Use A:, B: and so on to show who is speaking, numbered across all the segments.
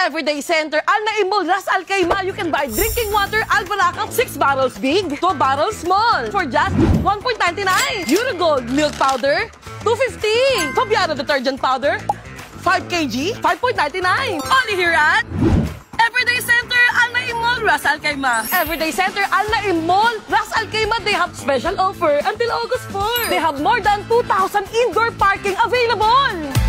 A: Everyday Center, Al Naim Mall, Ras Al Khaimah. You can buy drinking water, Al Barakah, 6 bottles big, 2 bottles small for just 1.99. Eurogold milk powder, 250. Fabiano detergent powder, 5 kg, 5.99. Only here at Everyday Center, Al Naim Mall, Ras Al Khaimah. Everyday Center, Al Naim Mall, Ras Al Khaimah, they have special offer until August 4. They have more than 2,000 indoor parking available.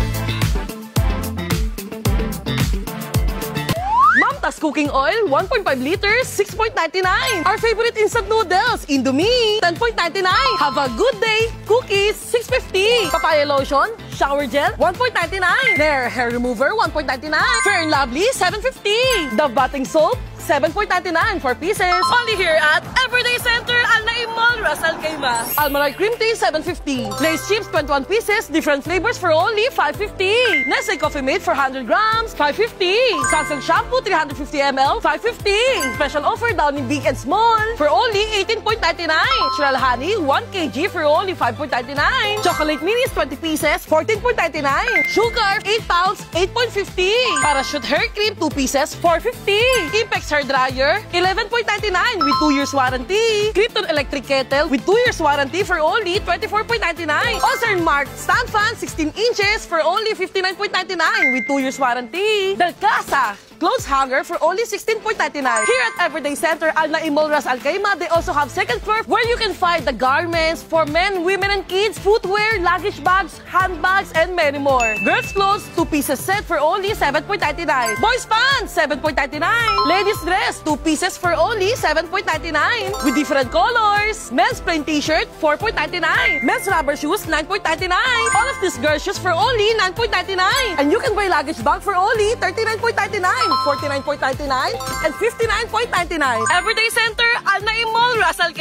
A: Mamtas cooking oil, 1.5 liters, 6.99. Our favorite instant noodles, Indomie, 10.99. Have a good day, cookies, 6.50. Papaya lotion, shower gel, 1.99. Nair hair remover, 1.99. Fair and Lovely, 7.50. Dove bathing soap, 7.99 for pieces. Only here at Everyday Center, Al Naim Mall, Ras Al Khaimah. Almaray cream tea, 7.50. Lay's chips, 21 pieces, different flavors for only 5.50. Nestle Coffee Mate for 100 grams, 5.50. Sunsilk shampoo, 350 ml, 5.50. Special offer down in big and small for only 18.99. Natural honey, 1 kg for only 5.99. Chocolate minis, 20 pieces, 14.99. Sugar, 8 pounds, 8.50. Parachute hair cream, 2 pieces, 4.50. Impex hair dryer, 11.99 with 2 years warranty. Krypton electric kettle with 2 years warranty for only 24.99. Ozern Mark stand fan, 16 inches for only 59.99 with 2 years warranty. Del Casa clothes hanger for only 16.99. Here at Everyday Center, Al Naim Mall, Ras Al Khaimah, they also have second floor where you can find the garments for men, women, and kids, footwear, luggage bags, handbags, and many more. Girls clothes, 2 pieces set for only 7.99. Boys pants, 7.99. Ladies dress, 2 pieces for only 7.99 with different colors. Men's plain t-shirt, 4.99. Men's rubber shoes, 9.99. All of these girls shoes for only 9.99. And you can buy luggage bag for only 39.99. 49.99 and 59.99. Everyday Center, Al Naim Mall, Ras Al Khaimah.